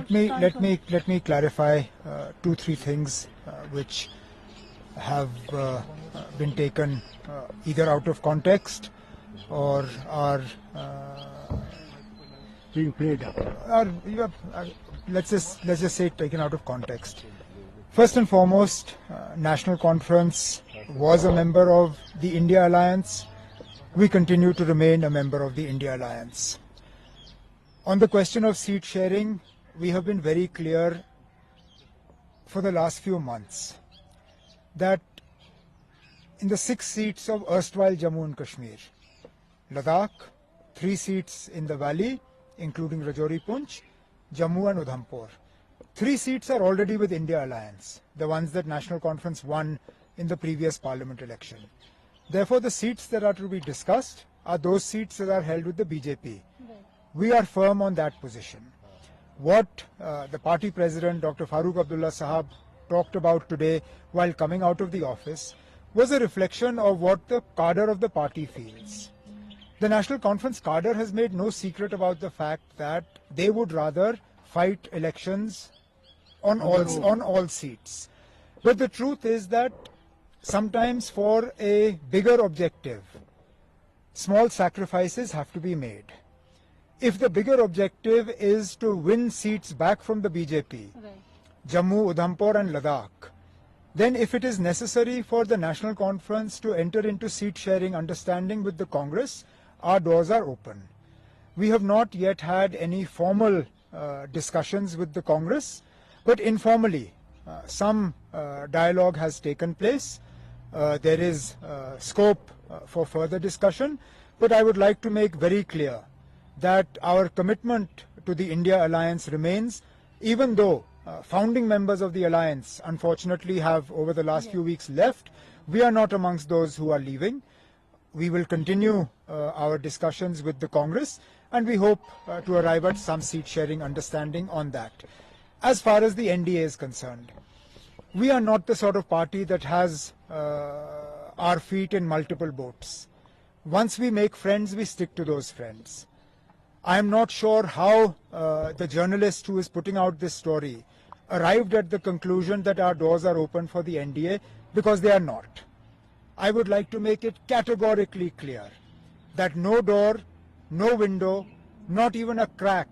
Let me clarify 2-3 things which have been taken either out of context or are being played up. Let's just say taken out of context. First and foremost, National Conference was a member of the India Alliance. We continue to remain a member of the India Alliance. On the question of seat sharing, we have been very clear for the last few months that in the 6 seats of erstwhile Jammu and Kashmir, Ladakh, 3 seats in the valley, including Rajouri Poonch, Jammu and Udhampur. 3 seats are already with India Alliance, the ones that National Conference won in the previous parliament election. Therefore, the seats that are to be discussed are those seats that are held with the BJP. We are firm on that position. What the party president, Dr. Farooq Abdullah Sahab, talked about today while coming out of the office was a reflection of what the cadre of the party feels. The National Conference cadre has made no secret about the fact that they would rather fight elections on all seats. But the truth is that sometimes for a bigger objective, small sacrifices have to be made. If the bigger objective is to win seats back from the BJP, Jammu, Udhampur and Ladakh, then if it is necessary for the National Conference to enter into seat sharing understanding with the Congress, our doors are open. We have not yet had any formal discussions with the Congress, but informally some dialogue has taken place. There is scope for further discussion, but I would like to make very clear that our commitment to the India Alliance remains, even though founding members of the alliance unfortunately have over the last few weeks left. We are not amongst those who are leaving. We will continue our discussions with the Congress and we hope to arrive at some seat sharing understanding on that. As far as the NDA is concerned, we are not the sort of party that has our feet in multiple boats. Once we make friends, we stick to those friends. I am not sure how the journalist who is putting out this story arrived at the conclusion that our doors are open for the NDA, because they are not. I would like to make it categorically clear that no door, no window, not even a crack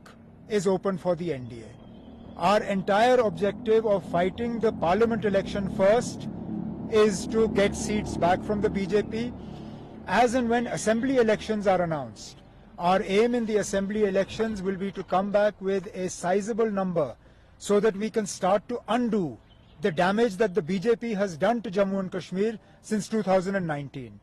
is open for the NDA. Our entire objective of fighting the parliament election first is to get seats back from the BJP. As and when assembly elections are announced, our aim in the assembly elections will be to come back with a sizable number so that we can start to undo the damage that the BJP has done to Jammu and Kashmir since 2019.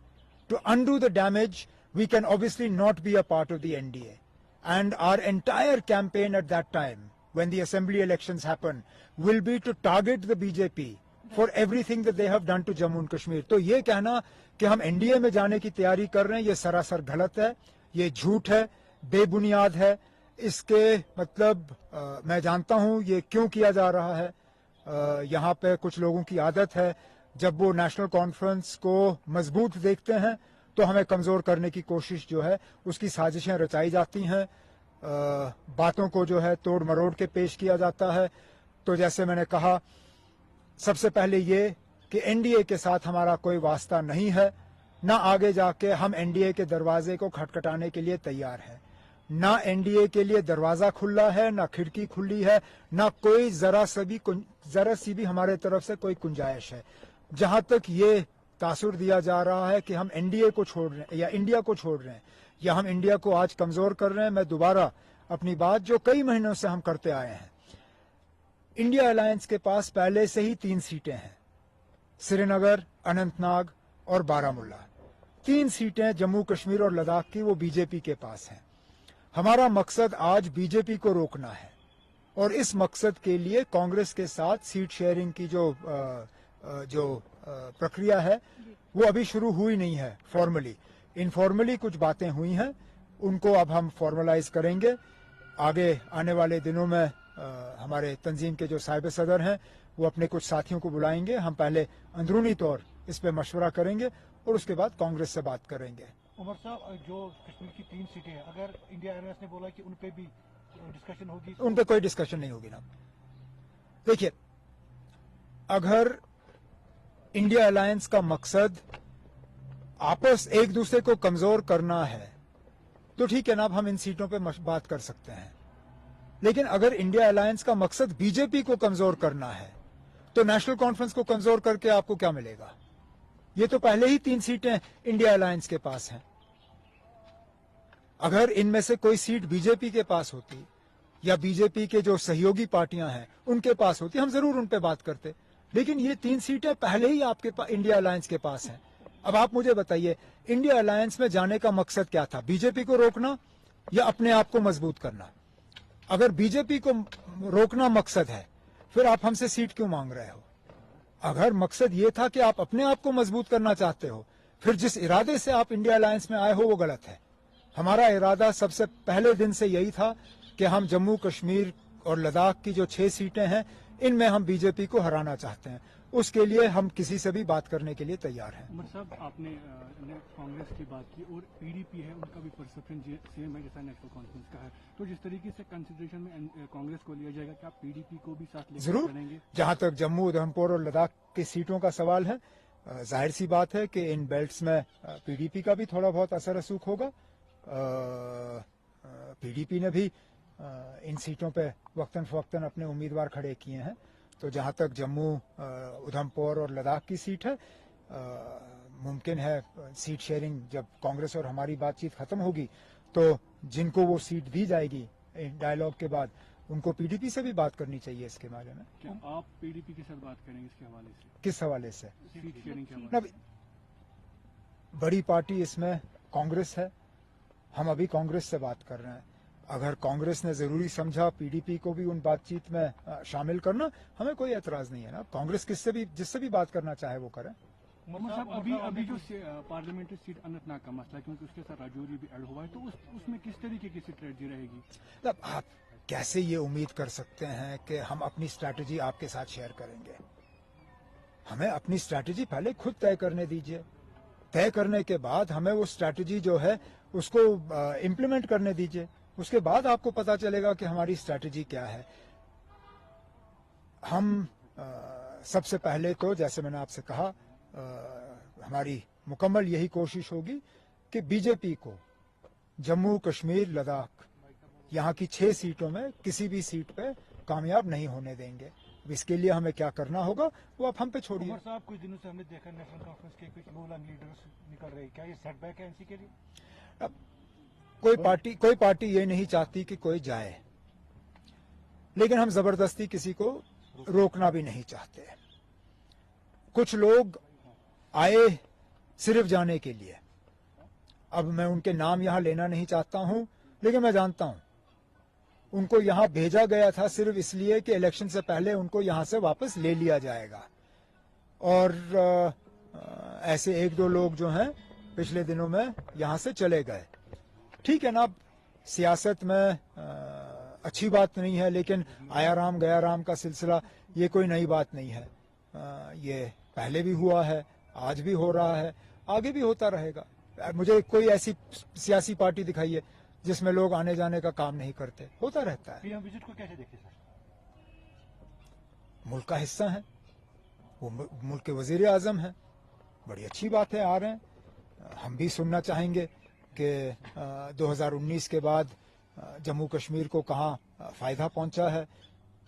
To undo the damage, we can obviously not be a part of the NDA. And our entire campaign at that time, when the assembly elections happen, will be to target the BJP for everything that they have done to Jammu and Kashmir. तो ये कहना कि हम NDA में जाने की तैयारी कर रहे हैं, ये सरासर गलत है, ये झूठ है, बेबुनियाद है. इसके मतलब मैं जानता हूँ ये क्यों किया जा रहा है. यहाँ पे कुछ लोगों की आदत है, जब वो नेशनल कॉन्फ्रेंस को मजबूत देखते हैं तो हमें कमजोर करने की कोशिश जो है उसकी साजिशें रचाई जाती हैं, बातों को जो है तोड़ मरोड़ के पेश किया जाता है. तो जैसे मैंने कहा, सबसे पहले ये कि एनडीए के साथ हमारा कोई वास्ता नहीं है, ना आगे जाके हम एनडीए के दरवाजे को खटखटाने के लिए तैयार हैं. ना एनडीए के लिए दरवाजा खुला है, ना खिड़की खुली है, ना कोई जरा सी भी हमारे तरफ से कोई गुंजाइश है. जहां तक ये तासुर दिया जा रहा है कि हम एनडीए को छोड़ रहे हैं या इंडिया को छोड़ रहे हैं या हम इंडिया को आज कमजोर कर रहे हैं, मैं दोबारा अपनी बात जो कई महीनों से हम करते आए हैं, इंडिया अलायंस के पास पहले से ही 3 सीटें हैं, श्रीनगर, अनंतनाग और बारामुल्ला. 3 सीटें जम्मू कश्मीर और लद्दाख की वो बीजेपी के पास हैं. हमारा मकसद आज बीजेपी को रोकना है और इस मकसद के लिए कांग्रेस के साथ सीट शेयरिंग की जो प्रक्रिया है वो अभी शुरू हुई नहीं है. फॉर्मली, इनफॉर्मली कुछ बातें हुई हैं, उनको अब हम फॉर्मलाइज करेंगे. आगे आने वाले दिनों में हमारे तंजीम के जो साहिब सदर हैं वो अपने कुछ साथियों को बुलाएंगे. हम पहले अंदरूनी तौर इस पे मशवरा करेंगे और उसके बाद कांग्रेस से बात करेंगे. उमर साहब, जो कश्मीर की 3 सीटें हैं, अगर इंडिया अलायंस ने बोला कि उन पे भी डिस्कशन होगी? उन पे कोई डिस्कशन नहीं होगी ना। देखिए, अगर इंडिया अलायंस का मकसद आपस एक दूसरे को कमजोर करना है तो ठीक है ना, अब हम इन सीटों पे बात कर सकते हैं। लेकिन अगर इंडिया अलायंस का मकसद बीजेपी को कमजोर करना है तो नेशनल कॉन्फ्रेंस को कमजोर करके आपको क्या मिलेगा? ये तो पहले ही 3 सीटें इंडिया अलायंस के पास हैं। अगर इनमें से कोई सीट बीजेपी के पास होती या बीजेपी के जो सहयोगी पार्टियां हैं उनके पास होती, हम जरूर उन पे बात करते। लेकिन ये 3 सीटें पहले ही आपके इंडिया अलायंस के पास हैं। अब आप मुझे बताइए, इंडिया अलायंस में जाने का मकसद क्या था? बीजेपी को रोकना या अपने आप को मजबूत करना? अगर बीजेपी को रोकना मकसद है, फिर आप हमसे सीट क्यों मांग रहे हो? अगर मकसद ये था कि आप अपने आप को मजबूत करना चाहते हो, फिर जिस इरादे से आप इंडिया अलायंस में आए हो वो गलत है। हमारा इरादा सबसे पहले दिन से यही था कि हम जम्मू कश्मीर और लद्दाख की जो 6 सीटें हैं इनमें हम बीजेपी को हराना चाहते हैं। उसके लिए हम किसी से भी बात करने के लिए तैयार हैं। उमर साहब, आपने कांग्रेस की बात की और पीडीपी है, उनका भी परसेप्शन सेम है जैसा नेशनल कॉन्फ्रेंस का है, तो जिस तरीके से कंसिडरेशन में कांग्रेस को लिया जाएगा, क्या आप पीडीपी को भी साथ लेकर जरूर चलेंगे? जहां तक जम्मू उधमपुर और लद्दाख की सीटों का सवाल है, जाहिर सी बात है कि इन बेल्ट्स में पीडीपी का भी थोड़ा बहुत असर रसूख होगा। पीडीपी ने भी इन सीटों पे वक्तन फवक्तन अपने उम्मीदवार खड़े किए हैं। तो जहां तक जम्मू उधमपुर और लद्दाख की सीट है, मुमकिन है सीट शेयरिंग जब कांग्रेस और हमारी बातचीत खत्म होगी तो जिनको वो सीट दी जाएगी डायलॉग के बाद, उनको पीडीपी से भी बात करनी चाहिए इसके बारे में। क्या आप पीडीपी के साथ बात करेंगे इसके हवाले से? किस हवाले से? सीट शेयरिंग के हवाले से। बड़ी पार्टी इसमें कांग्रेस है, हम अभी कांग्रेस से बात कर रहे हैं। अगर कांग्रेस ने जरूरी समझा पीडीपी को भी उन बातचीत में शामिल करना, हमें कोई एतराज नहीं है ना। कांग्रेस जिससे भी बात करना चाहे वो करें। उमर साहब, अभी जो पार्लियामेंट्री सीट अनंतनाग का मसला है, क्योंकि उसके साथ राजौरी भी ऐड हुआ है, तो उसमें किस तरीके की स्ट्रेटजी रहेगी? आप कैसे ये उम्मीद कर सकते हैं कि हम अपनी स्ट्रैटेजी आपके साथ शेयर करेंगे? हमें अपनी स्ट्रैटेजी पहले खुद तय करने दीजिए। तय करने के बाद हमें वो स्ट्रैटेजी जो है उसको इम्प्लीमेंट करने दीजिए। उसके बाद आपको पता चलेगा कि हमारी स्ट्रैटेजी क्या है। हम सबसे पहले तो जैसे मैंने आपसे कहा, हमारी मुकम्मल यही कोशिश होगी कि बीजेपी को जम्मू कश्मीर लद्दाख यहाँ की 6 सीटों में किसी भी सीट पे कामयाब नहीं होने देंगे। इसके लिए हमें क्या करना होगा वो आप हम पे छोड़िए। उमर साहब, कुछ दिनों से हमने देखा नेशनल कॉन्फ्रेंस के कुछ रूलिंग लीडर्स निकल रहे, क्या ये सेटबैक है एनसी के लिए? अब कोई पार्टी ये नहीं चाहती कि कोई जाए, लेकिन हम जबरदस्ती किसी को रोकना भी नहीं चाहते। कुछ लोग आए सिर्फ जाने के लिए। अब मैं उनके नाम यहां लेना नहीं चाहता हूं, लेकिन मैं जानता हूं उनको यहां भेजा गया था सिर्फ इसलिए कि इलेक्शन से पहले उनको यहां से वापस ले लिया जाएगा। और ऐसे 1-2 लोग जो हैं पिछले दिनों में यहां से चले गए। ठीक है ना, सियासत में अच्छी बात नहीं है, लेकिन आया राम गया राम का सिलसिला ये कोई नई बात नहीं है। ये पहले भी हुआ है, आज भी हो रहा है, आगे भी होता रहेगा। मुझे कोई ऐसी सियासी पार्टी दिखाइए जिसमें लोग आने जाने का काम नहीं करते, होता रहता है। पीएम विजिट को कैसे देखते सर? मुल्क का हिस्सा है, वो मुल्क के वजीर आजम हैं, बड़ी अच्छी बात है, आ रहे हैं। हम भी सुनना चाहेंगे कि 2019 के बाद जम्मू कश्मीर को कहाँ फायदा पहुंचा है,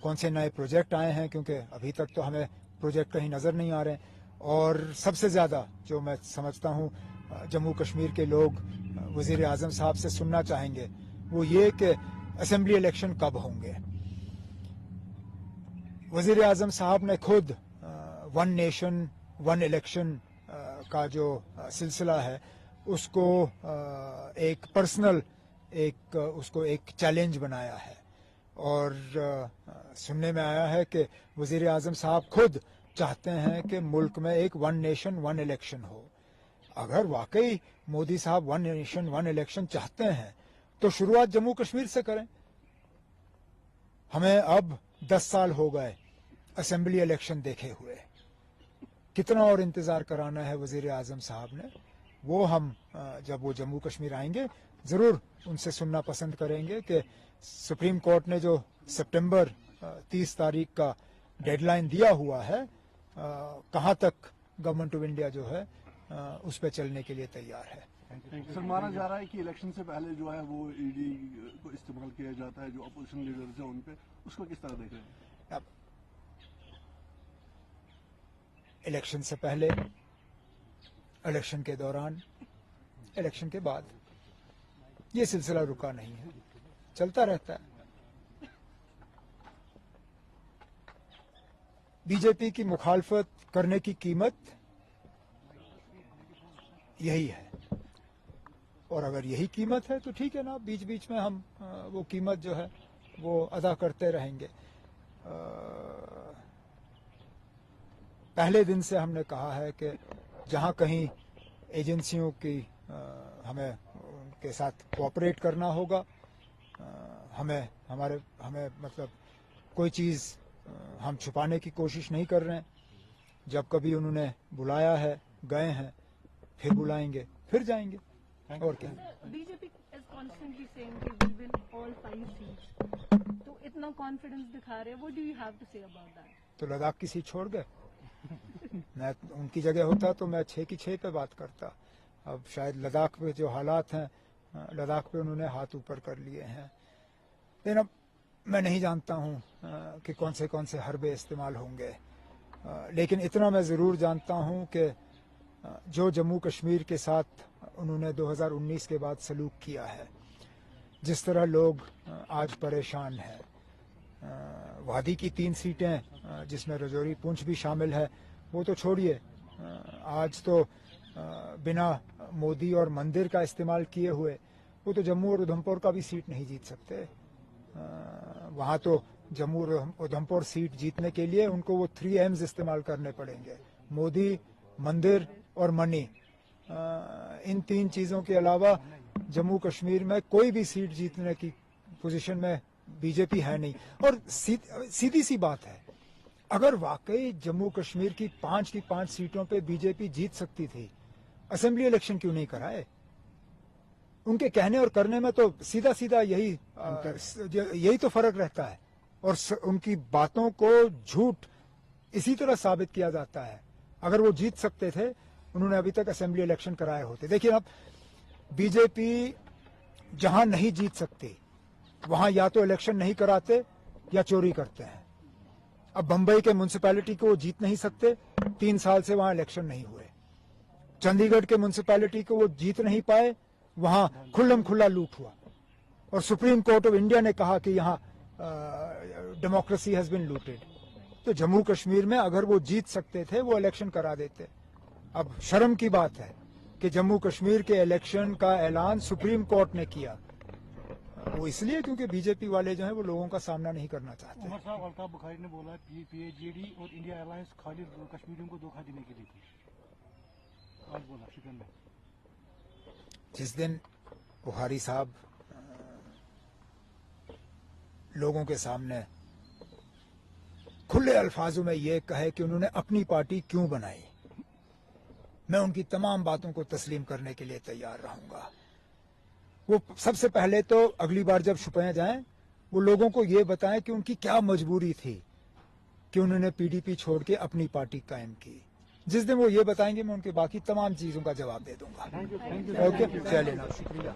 कौन से नए प्रोजेक्ट आए हैं, क्योंकि अभी तक तो हमें प्रोजेक्ट कहीं नजर नहीं आ रहे। और सबसे ज्यादा जो मैं समझता हूँ जम्मू कश्मीर के लोग वजीर आजम साहब से सुनना चाहेंगे वो ये कि असेंबली इलेक्शन कब होंगे। वजीर आजम साहब ने खुद 1 नेशन 1 इलेक्शन का जो सिलसिला है उसको एक पर्सनल उसको एक चैलेंज बनाया है। और सुनने में आया है कि वजीर आजम साहब खुद चाहते हैं कि मुल्क में एक 1 नेशन 1 इलेक्शन हो। अगर वाकई मोदी साहब 1 नेशन 1 इलेक्शन चाहते हैं तो शुरुआत जम्मू कश्मीर से करें। हमें अब 10 साल हो गए असेंबली इलेक्शन देखे हुए, कितना और इंतजार कराना है वजीर आजम साहब ने। वो हम जब वो जम्मू कश्मीर आएंगे ज़रूर उनसे सुनना पसंद करेंगे कि सुप्रीम कोर्ट ने जो सितंबर 30 तारीख का डेडलाइन दिया हुआ है, कहाँ तक गवर्नमेंट ऑफ इंडिया जो है उस पर चलने के लिए तैयार है। सर, माना जा रहा है कि इलेक्शन से पहले जो है वो ईडी को इस्तेमाल किया जाता है, जो अपोजिशन लीडर्स हैं उन पे, उसको किस तरह देख रहे हैं? अब इलेक्शन से पहले, इलेक्शन के दौरान, इलेक्शन के बाद ये सिलसिला रुका नहीं है, चलता रहता है। बीजेपी की मुखालफत करने की कीमत यही है, और अगर यही कीमत है तो ठीक है ना, बीच बीच में हम वो कीमत जो है वो अदा करते रहेंगे। पहले दिन से हमने कहा है कि जहां कहीं एजेंसियों की हमें उनके साथ कोऑपरेट करना होगा, हमें मतलब कोई चीज़ हम छुपाने की कोशिश नहीं कर रहे हैं। जब कभी उन्होंने बुलाया है, गए हैं, फिर बुलाएंगे, फिर जाएंगे, और क्या। बीजेपी इज कॉन्स्टेंटली सेइंग कि वी विल ऑल 5 सीट्स, तो इतना कॉन्फिडेंस दिखा रहे हैं, what do you have to say about that? तो लद्दाख की सीट छोड़ गए। मैं उनकी जगह होता तो मैं 6 की 6 पे बात करता। अब शायद लद्दाख पे जो हालात हैं, लद्दाख पे उन्होंने हाथ ऊपर कर लिए हैं। लेकिन अब मैं नहीं जानता हूं कि कौन से हरबे इस्तेमाल होंगे, लेकिन इतना मैं ज़रूर जानता हूं कि जो जम्मू कश्मीर के साथ उन्होंने 2019 के बाद सलूक किया है, जिस तरह लोग आज परेशान हैं, वादी की 3 सीटें जिसमें रजौरी पुंछ भी शामिल है, वो तो छोड़िए, आज तो बिना मोदी और मंदिर का इस्तेमाल किए हुए वो तो जम्मू और उधमपुर का भी सीट नहीं जीत सकते। वहाँ तो जम्मू और उधमपुर सीट जीतने के लिए उनको वो 3 M's इस्तेमाल करने पड़ेंगे, मोदी, मंदिर और मनी। इन 3 चीज़ों के अलावा जम्मू कश्मीर में कोई भी सीट जीतने की पोजीशन में बीजेपी है नहीं। और सीधी सी बात है, अगर वाकई जम्मू कश्मीर की 5 सीटों पे बीजेपी जीत सकती थी, असेंबली इलेक्शन क्यों नहीं कराए? उनके कहने और करने में तो सीधा यही तो फर्क रहता है, और उनकी बातों को झूठ इसी तरह साबित किया जाता है। अगर वो जीत सकते थे, उन्होंने अभी तक असेंबली इलेक्शन कराए होते। देखिए, अब बीजेपी जहां नहीं जीत सकती वहां या तो इलेक्शन नहीं कराते या चोरी करते हैं। अब बंबई के म्युनिसिपैलिटी को वो जीत नहीं सकते, 3 साल से वहां इलेक्शन नहीं हुए। चंडीगढ़ के म्युनिसिपैलिटी को वो जीत नहीं पाए, वहां खुल्लम खुल्ला लूट हुआ, और सुप्रीम कोर्ट ऑफ इंडिया ने कहा कि यहां डेमोक्रेसी हैज बीन लूटेड। तो जम्मू कश्मीर में अगर वो जीत सकते थे, वो इलेक्शन करा देते। अब शर्म की बात है कि जम्मू कश्मीर के इलेक्शन का ऐलान सुप्रीम कोर्ट ने किया, वो इसलिए क्योंकि बीजेपी वाले जो हैं वो लोगों का सामना नहीं करना चाहते। उमर साहब, अल्ताफ बुखारी ने बोला पीएचडी और इंडिया अलायंस खाली कश्मीरियों को धोखा देने के लिए थी। आज बोला शिकन में। जिस दिन बुखारी साहब लोगों के सामने खुले अल्फाजों में ये कहे कि उन्होंने अपनी पार्टी क्यों बनाई, मैं उनकी तमाम बातों को तस्लीम करने के लिए तैयार रहूंगा। वो सबसे पहले तो अगली बार जब छुपाए जाएं, वो लोगों को ये बताएं कि उनकी क्या मजबूरी थी कि उन्होंने पीडीपी छोड़ के अपनी पार्टी कायम की। जिस दिन वो ये बताएंगे, मैं उनके बाकी तमाम चीजों का जवाब दे दूंगा। ओके, चलिए, शुक्रिया।